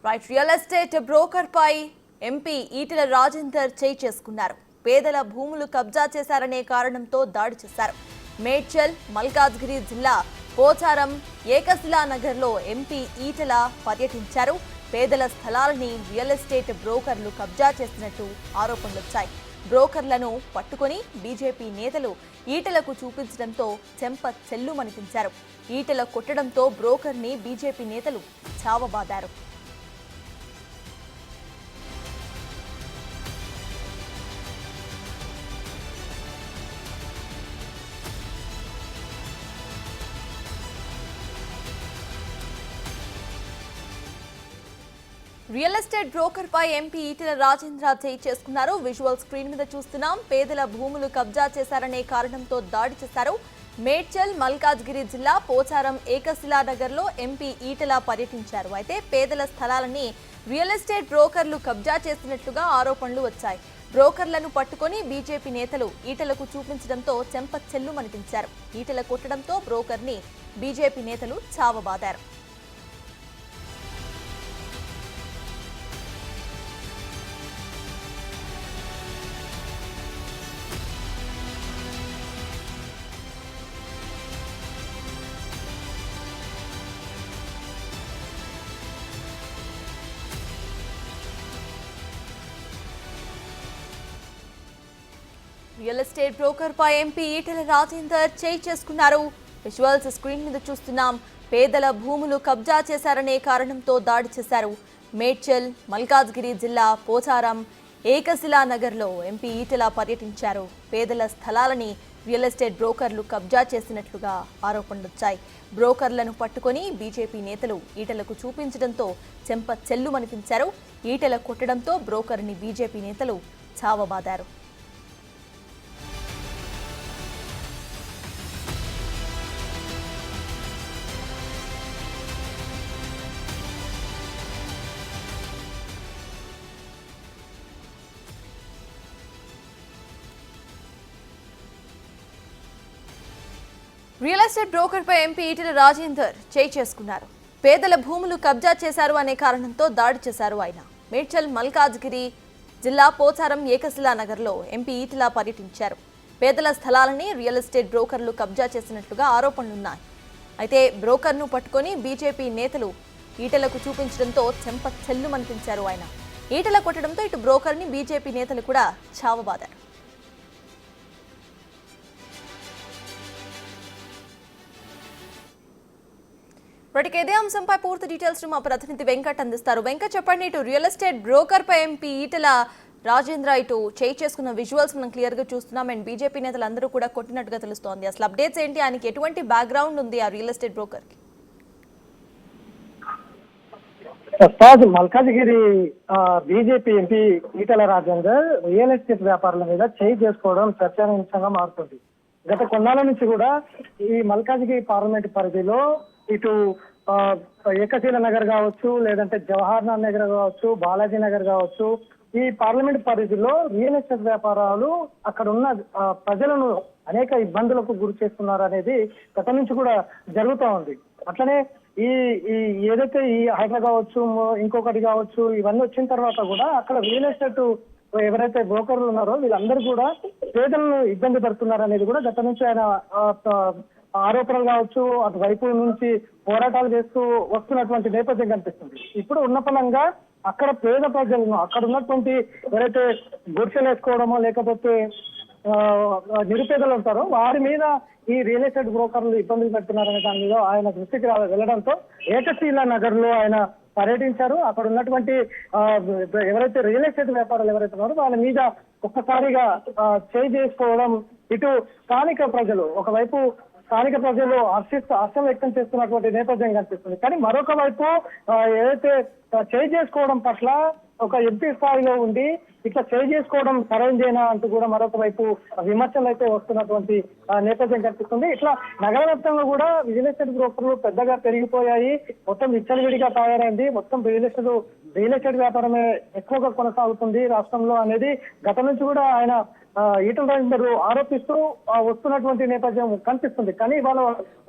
Right real estate broker పై MP Etela Rajender చేయి చేసుకున్నారు. పేదల భూములు కబ్జా చేశారనే కారణంతో దాడి చేశారు. మేడ్చల్ మల్కాజ్గిరి జిల్లా పోచారం ఏకశిలా నగర్లో ఎంపీ ఈటెల పర్యటించారు. పేదల స్థలాలని రియల్ ఎస్టేట్ బ్రోకర్లు కబ్జా చేసినట్టు ఆరోపణలొచ్చాయి. బ్రోకర్లను పట్టుకొని బీజేపీ నేతలు ఈటెలకు చూపించడంతో చెంప చెల్లుమనిపించారు. ఈటెల కొట్టడంతో బ్రోకర్ని బీజేపీ నేతలు చావబాదారు. రియల్ ఎస్టేట్ బ్రోకర్ పై ఎంపీ ఈటెల రాజేందర్ చేయి చేసుకున్నారు. విజువల్ స్క్రీన్ మీద చూస్తున్నాం. పేదల భూములు కబ్జా చేశారనే కారణంతో దాడి చేశారు. మేడ్చల్ మల్కాజ్గిరి జిల్లా పోచారం ఏకశిలా నగర్ లో ఎంపీ ఈటెల పర్యటించారు. అయితే పేదల స్థలాలని రియల్ ఎస్టేట్ బ్రోకర్లు కబ్జా చేసినట్లుగా ఆరోపణలు వచ్చాయి. బ్రోకర్లను పట్టుకొని బీజేపీ నేతలు ఈటెలకు చూపించడంతో చెంప చెల్లుమనిపించారు. ఈటెల కొట్టడంతో బ్రోకర్ని బీజేపీ నేతలు చావబాదారు. రియల్ ఎస్టేట్ బ్రోకర్ పై ఎంపీ ఈటెల రాజేందర్ చేయి చేసుకున్నారు. విజువల్స్ స్క్రీన్ మీద చూస్తున్నాం. పేదల భూములు కబ్జా చేశారనే కారణంతో దాడి చేశారు. మేడ్చల్ మల్కాజ్గిరి జిల్లా పోచారం ఏకశిలా నగర్లో ఎంపీ ఈటెల పర్యటించారు. పేదల స్థలాలని రియల్ ఎస్టేట్ బ్రోకర్లు కబ్జా చేసినట్లుగా ఆరోపణలొచ్చాయి. బ్రోకర్లను పట్టుకొని బీజేపీ నేతలు ఈటెలకు చూపించడంతో చెంప చెల్లుమనిపించారు. ఈటెల కొట్టడంతో బ్రోకర్ని బీజేపీ నేతలు చావబాదారు. రియల్ ఎస్టేట్ బ్రోకర్ పై ఎంపీ ఈటెల రాజేందర్ చేయి చేసుకున్నారు. పేదల భూములు కబ్జా చేశారు అనే కారణంతో దాడి చేశారు ఆయన. మేడ్చల్ మల్కాజ్గిరి జిల్లా పోచారం ఏకశిలా నగర్లో ఎంపీ ఈటెల పర్యటించారు. పేదల స్థలాలని రియల్ ఎస్టేట్ బ్రోకర్లు కబ్జా చేసినట్లుగా ఆరోపణలున్నాయి. అయితే బ్రోకర్ను పట్టుకొని బీజేపీ నేతలు ఈటెలకు చూపించడంతో చెంప చెల్లుమనిపించారు ఆయన. ఈటెల కొట్టడంతో ఇటు బ్రోకర్ని బీజేపీ నేతలు కూడా చావబాదారు. ఇప్పటికే ఇదే అంశంపై పూర్తి డీటెయిల్స్ మా ప్రతినిధి వెంకట్ అందిస్తారు. వెంకట్ చెప్పండి, ఇటు రియల్ ఎస్టేట్ బ్రోకర్ పై ఎంపీ ఈటెల రాజేంద్ర ఇటు చేయి చేసుకున్న విజువల్స్ మనం క్లియర్ గా చూస్తున్నాం. అండ్ బీజేపీ నేతలు అందరూ కూడా కొట్టినట్టుగా తెలుస్తోంది. అసలు అప్డేట్స్ ఏంటి? ఆయనకి ఎటువంటి బ్యాక్గ్రౌండ్ ఉంది ఆ రియల్ ఎస్టేట్ బ్రోకర్ కి? Malkajgiri BJP MP Etela Rajender real estate వ్యాపారుల మీద చేయి చేసుకోవడం చర్చనీయాంశంగా మారుతుంది. గత కొన్నాళ్ళ నుంచి కూడా ఈ మల్కాజ్గిరి పార్లమెంట్ పరిధిలో ఇటు ఏకశిలా నగర్ కావచ్చు, లేదంటే జవహర్ నగర్ కావచ్చు, బాలాజీ నగర్ కావచ్చు, ఈ పార్లమెంట్ పరిధిలో రియల్ ఎస్టేట్ వ్యాపారాలు అక్కడ ఉన్న ప్రజలను అనేక ఇబ్బందులకు గురి చేస్తున్నారు అనేది గత నుంచి కూడా జరుగుతూ ఉంది. అట్లనే ఈ ఏదైతే ఈ హైదరాబాద్ కావచ్చు, ఇంకొకటి కావచ్చు, ఇవన్నీ వచ్చిన తర్వాత కూడా అక్కడ రియల్ ఎస్టేట్ ఎవరైతే బ్రోకర్లు ఉన్నారో వీళ్ళందరూ కూడా పేదలను ఇబ్బంది పడుతున్నారు అనేది కూడా గత నుంచి ఆయన ఆరోపణలు కావచ్చు, అటు వైపు నుంచి పోరాటాలు చేస్తూ వస్తున్నటువంటి నేపథ్యం కనిపిస్తుంది. ఇప్పుడు ఉన్న పరంగా అక్కడ పేద ప్రజలను, అక్కడ ఉన్నటువంటి ఎవరైతే గుడిసెలు వేసుకోవడమో లేకపోతే నిరుపేదలు ఉంటారో వారి మీద ఈ రియల్ ఎస్టేట్ బ్రోకర్లు ఇబ్బందులు పెడుతున్నారనే దాని మీద ఆయన దృష్టికి వెళ్ళడంతో ఏకశిలా నగర్ లో ఆయన పర్యటించారు. అక్కడ ఉన్నటువంటి ఎవరైతే రియల్ ఎస్టేట్ వ్యాపారాలు ఎవరైతే ఉన్నారో వాళ్ళ మీద ఒక్కసారిగా చేయి చేసుకోవడం, ఇటు స్థానిక ప్రజలు ఒకవైపు స్థానిక ప్రజలు హర్షం వ్యక్తం చేస్తున్నటువంటి నేపథ్యం కనిపిస్తుంది. కానీ మరొక వైపు ఏదైతే చేయి చేసుకోవడం పట్ల ఒక ఎంపీ స్థాయిలో ఉండి ఇట్లా చేయి చేసుకోవడం సరైనదేనా అంటూ కూడా మరొక వైపు విమర్శలు అయితే వస్తున్నటువంటి నేపథ్యం కనిపిస్తుంది. ఇట్లా నగర వ్యాప్తంగా కూడా రియల్ ఎస్టేట్ బ్రోకర్లు పెద్దగా పెరిగిపోయాయి. మొత్తం విచ్చలవిడిగా తయారైంది. మొత్తం రియల్ ఎస్టేట్ వ్యాపారమే ఎక్కువగా కొనసాగుతుంది రాష్ట్రంలో అనేది గత నుంచి కూడా ఆయన ఈటెల రాజేందర్ ఆరోపిస్తూ వస్తున్నటువంటి నేపథ్యం కనిపిస్తుంది. కానీ ఇవాళ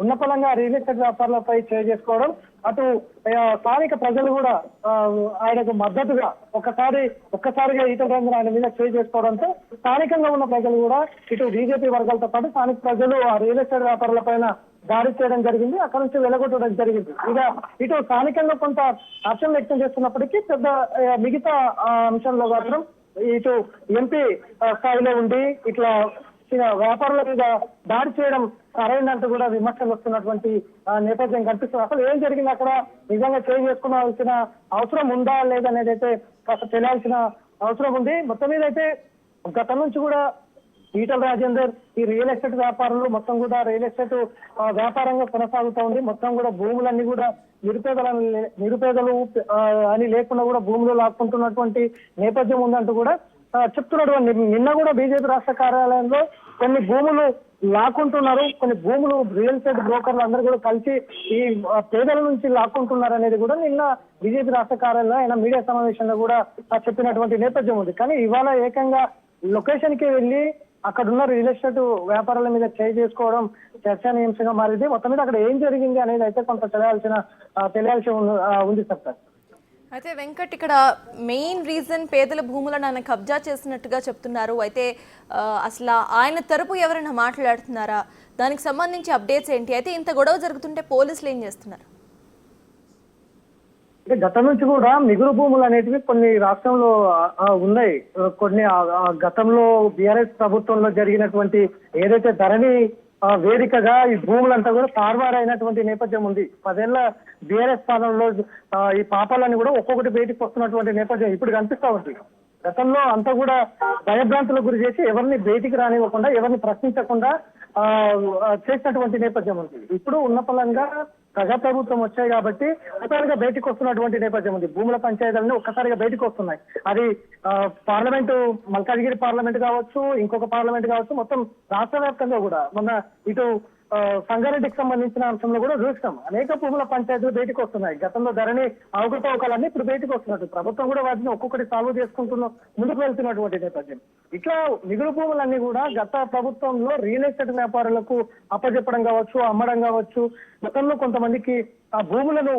ఉన్న పలంగా రియల్ ఎస్టేట్ వ్యాపారులపై చేయి చేసుకోవడం అటు స్థానిక ప్రజలు కూడా ఆయనకు మద్దతుగా ఒక్కసారిగా ఈటల రాజేందర్ ఆయన మీద చేయి చేసుకోవడంతో స్థానికంగా ఉన్న ప్రజలు కూడా ఇటు బీజేపీ వర్గాలతో పాటు స్థానిక ప్రజలు ఆ రియల్ ఎస్టేట్ వ్యాపారుల పైన దాడి చేయడం జరిగింది, అక్కడ నుంచి వెలగొట్టడం జరిగింది. ఇక ఇటు స్థానికంగా కొంత హర్షం వ్యక్తం చేస్తున్నప్పటికీ పెద్ద మిగతా అంశంలో మాత్రం ఇటు ఎంపీ స్థాయిలో ఉండి ఇట్లా వ్యాపారుల మీద దాడి చేయడం సరైనంటూ కూడా విమర్శలు వస్తున్నటువంటి నేపథ్యం కనిపిస్తుంది. అసలు ఏం జరిగింది అక్కడ, నిజంగా చేయి చేసుకోవాల్సిన అవసరం ఉందా లేదనేది అయితే కాస్త తెలియాల్సిన అవసరం ఉంది. మొత్తం మీద అయితే గతం నుంచి కూడా ఈటల రాజేందర్ ఈ రియల్ ఎస్టేట్ వ్యాపారులు మొత్తం కూడా రియల్ ఎస్టేట్ వ్యాపారంగా కొనసాగుతూ ఉంది. మొత్తం కూడా భూములన్నీ కూడా నిరుపేదలు అని లేకుండా కూడా భూములు లాక్కుంటున్నటువంటి నేపథ్యం ఉందంటూ కూడా చెప్తున్నటువంటి నిన్న కూడా బీజేపీ రాష్ట్ర కార్యాలయంలో కొన్ని భూములు లాక్కుంటున్నారు, కొన్ని భూములు రియల్ ఎస్టేట్ బ్రోకర్లు అందరూ కూడా కలిసి ఈ పేదల నుంచి లాక్కుంటున్నారు అనేది కూడా నిన్న బీజేపీ రాష్ట్ర కార్యాలయంలో ఆయన మీడియా సమావేశంలో కూడా చెప్పినటువంటి నేపథ్యం ఉంది. కానీ ఇవాళ ఏకంగా లొకేషన్ కి వెళ్ళి అక్కడ ఉన్న రియల్ ఎస్టేట్ వ్యాపారాల మీద చేయి చేసుకోవడం చర్చనీయాంశంగా మారింది. మొత్తం మీద అక్కడ ఏం జరిగింది అనేది అయితే కొంత తెలియాల్సి ఉంది సార్. అయితే వెంకట్, ఇక్కడ మెయిన్ రీజన్ పేదల భూములను ఆయన కబ్జా చేసినట్టుగా చెప్తున్నారు. అయితే అసలు ఆయన తరపు ఎవరైనా మాట్లాడుతున్నారా, దానికి సంబంధించి అప్డేట్స్ ఏంటి? అయితే ఇంత గొడవ జరుగుతుంటే పోలీసులు ఏం చేస్తున్నారు? అంటే గతం నుంచి కూడా మిగులు భూములు అనేటివి కొన్ని రాష్ట్రంలో ఉన్నాయి. కొన్ని గతంలో బీఆర్ఎస్ ప్రభుత్వంలో జరిగినటువంటి ఏదైతే ధరణి వేదికగా ఈ భూములంతా కూడా తారుమారైనటువంటి నేపథ్యం ఉంది. 10 ఏళ్ల బీఆర్ఎస్ స్థానంలో ఈ పాపాలన్నీ కూడా ఒక్కొక్కటి బయటికి వస్తున్నటువంటి నేపథ్యం ఇప్పుడు కనిపిస్తా ఉంది. గతంలో అంతా కూడా భయభ్రాంతులకు గురి చేసి ఎవరిని బయటికి రానివ్వకుండా ఎవరిని ప్రశ్నించకుండా చేసినటువంటి నేపథ్యం ఉంది. ఇప్పుడు ఉన్న పలంగా ప్రజాప్రభుత్వం వచ్చాయి కాబట్టి ఒక్కసారిగా బయటకు వస్తున్నటువంటి నేపథ్యం ఉంది. భూముల పంచాయతీలన్నీ ఒక్కసారిగా బయటకు వస్తున్నాయి. అది పార్లమెంటు, మల్కాజ్గిరి పార్లమెంట్ కావచ్చు, ఇంకొక పార్లమెంట్ కావచ్చు, మొత్తం రాష్ట్ర వ్యాప్తంగా కూడా మొన్న ఇటు సంగారెడ్డికి సంబంధించిన అంశంలో కూడా చూస్తాం. అనేక భూముల పంచాయతీలు బయటకు వస్తున్నాయి. గతంలో ధరణి అవకతవకలన్నీ ఇప్పుడు బయటకు వస్తున్నట్టు ప్రభుత్వం కూడా వాటిని ఒక్కొక్కటి సాల్వ్ చేసుకుంటున్న ముందుకు వెళ్తున్నటువంటి నేపథ్యం. ఇట్లా మిగులు భూములన్నీ కూడా గత ప్రభుత్వంలో రియల్ ఎస్టేట్ వ్యాపారులకు అప్పచెప్పడం కావచ్చు, అమ్మడం కావచ్చు, గతంలో కొంతమందికి ఆ భూములను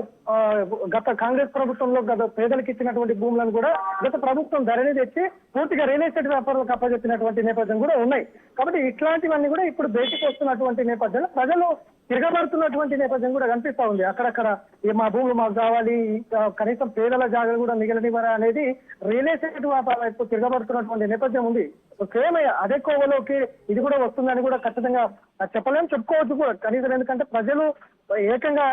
గత కాంగ్రెస్ ప్రభుత్వంలో గత పేదలకు ఇచ్చినటువంటి భూములను కూడా గత ప్రభుత్వం ధరణి తెచ్చి పూర్తిగా రియల్ ఎస్టేట్ వ్యాపారులకు అప్పచెప్పినటువంటి నేపథ్యం కూడా ఉన్నాయి. కాబట్టి ఇట్లాంటివన్నీ కూడా ఇప్పుడు బయటకు వస్తున్నటువంటి నేపథ్యంలో ప్రజలు తిరగబడుతున్నటువంటి నేపథ్యం కూడా కనిపిస్తా ఉంది. అక్కడక్కడ మా భూములు మాకు కావాలి, కనీసం పేదల జాగాలు కూడా మిగలనివ్వరా అనేది రియల్ ఎస్టేట్ వ్యాపారం ఇప్పుడు తిరగబడుతున్నటువంటి నేపథ్యం ఉంది. సేమ్ అదే కోవలోకి ఇది కూడా వస్తుందని కూడా ఖచ్చితంగా చెప్పుకోవచ్చు కూడా కనీసం. ఎందుకంటే ప్రజలు ఏకంగా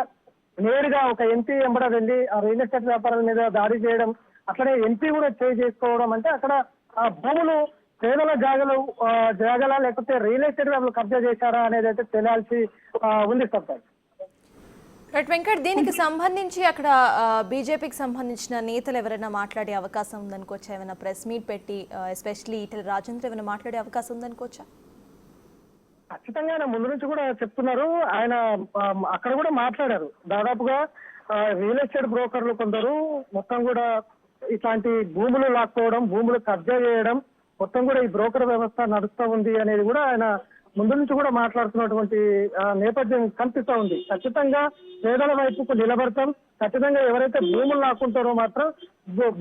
నేరుగా ఒక ఎంపీ వెంబడ వెళ్ళి ఆ రియల్ ఎస్టేట్ వ్యాపారాల మీద దాడి చేయడం, అట్లనే ఎంపీ కూడా చేసుకోవడం అంటే అక్కడ ఆ భూములు పేదల జాగలా లేకపోతే రియల్ ఎస్టేట్ వ్యాపారులు కబ్జా చేశారా అనేది అయితే తెలియాల్సి ఉంది సార్. రైట్ వెంకట్, దీనికి సంబంధించి అక్కడ బీజేపీకి సంబంధించిన నేతలు ఎవరైనా మాట్లాడే అవకాశం ఉందనుకోవచ్చా? ఏమైనా ప్రెస్ మీట్ పెట్టి ఎస్పెషల్లీ ఈటల రాజేందర్ ఏమైనా మాట్లాడే అవకాశం ఉందనుకోవచ్చా? ఖచ్చితంగా ఆయన ముందు నుంచి కూడా చెప్తున్నారు. ఆయన అక్కడ కూడా మాట్లాడారు. దాదాపుగా రియల్ ఎస్టేట్ బ్రోకర్లు కొందరు మొత్తం కూడా ఇట్లాంటి భూములు లాక్కోవడం, భూములు కబ్జా చేయడం, మొత్తం కూడా ఈ బ్రోకర్ వ్యవస్థ నడుస్తూ ఉంది అనేది కూడా ఆయన ముందు నుంచి కూడా మాట్లాడుతున్నటువంటి నేపథ్యం కనిపిస్తా ఉంది. ఖచ్చితంగా పేదల వైపుకు నిలబడతాం, ఖచ్చితంగా ఎవరైతే భూములు లాక్కుంటారో మాత్రం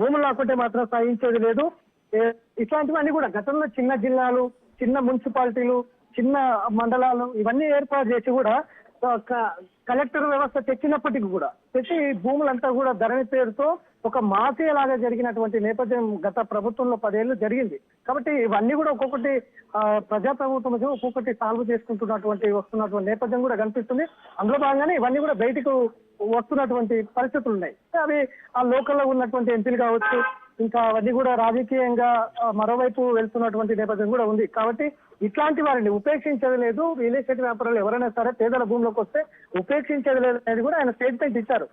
భూములు లాక్కుంటే మాత్రం సహించేది లేదు. ఇట్లాంటివన్నీ కూడా గతంలో చిన్న జిల్లాలు, చిన్న మున్సిపాలిటీలు, చిన్న మండలాలు ఇవన్నీ ఏర్పాటు చేసి కూడా కలెక్టర్ వ్యవస్థ తెచ్చినప్పటికీ కూడా తెచ్చి భూములంతా కూడా ధరణి పేరుతో ఒక మాఫియా లాగా జరిగినటువంటి నేపథ్యం గత ప్రభుత్వంలో 10 ఏళ్ళు జరిగింది. కాబట్టి ఇవన్నీ కూడా ఒక్కొక్కటి ప్రజాప్రభుత్వం ఒక్కొక్కటి సాల్వ్ వస్తున్నటువంటి నేపథ్యం కూడా కనిపిస్తుంది. అందులో భాగంగానే ఇవన్నీ కూడా బయటకు వస్తున్నటువంటి పరిస్థితులు ఉన్నాయి. అవి ఆ లోకల్లో ఉన్నటువంటి ఎంపీలు కావచ్చు, ఇంకా అవన్నీ కూడా రాజకీయంగా మరోవైపు వెళ్తున్నటువంటి నేపథ్యం కూడా ఉంది. కాబట్టి ఇట్లాంటి వారిని ఉపేక్షించేది లేదు. రియల్ ఎస్టేట్ వ్యాపారాలు ఎవరైనా సరే పేదల భూమిలోకి వస్తే ఉపేక్షించేది లేదు అనేది కూడా ఆయన స్టేట్మెంట్ ఇచ్చారు.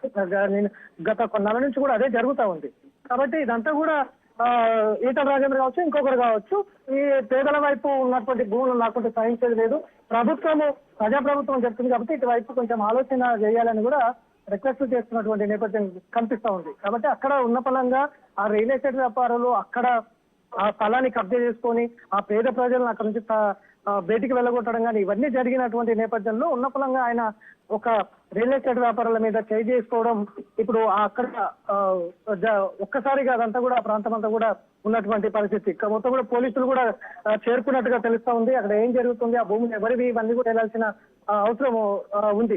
గత కొన్నాళ్ళ నుంచి కూడా అదే జరుగుతూ ఉంది. కాబట్టి ఇదంతా కూడా ఈటల రాజేందర్ కావచ్చు, ఇంకొకరు కావచ్చు, ఈ పేదల వైపు ఉన్నటువంటి భూములను లేకుంటే సహించేది లేదు. ప్రజాప్రభుత్వం చెప్తుంది కాబట్టి ఇటువైపు కొంచెం ఆలోచన చేయాలని కూడా రిక్వెస్ట్ చేస్తున్నటువంటి నేపథ్యం కనిపిస్తా ఉంది. కాబట్టి అక్కడ ఉన్న పలంగా ఆ రియల్ ఎస్టేట్ వ్యాపారులు అక్కడ ఆ స్థలాన్ని కబ్జా చేసుకొని ఆ పేద ప్రజలను అక్కడ నుంచి బయటికి వెళ్ళగొట్టడం కానీ ఇవన్నీ జరిగినటువంటి నేపథ్యంలో ఉన్నపలంగా ఆయన ఒక రియల్ ఎస్టేట్ వ్యాపారుల మీద చేయి చేసుకోవడం ఇప్పుడు అక్కడ ఒక్కసారిగా అదంతా కూడా ఆ ప్రాంతం అంతా కూడా ఉన్నటువంటి పరిస్థితి. మొత్తం కూడా పోలీసులు కూడా చేరుకున్నట్టుగా తెలుస్తా ఉంది. అక్కడ ఏం జరుగుతుంది, ఆ భూములు ఎవరివి, ఇవన్నీ కూడా వెళ్ళాల్సిన అవసరం ఉంది.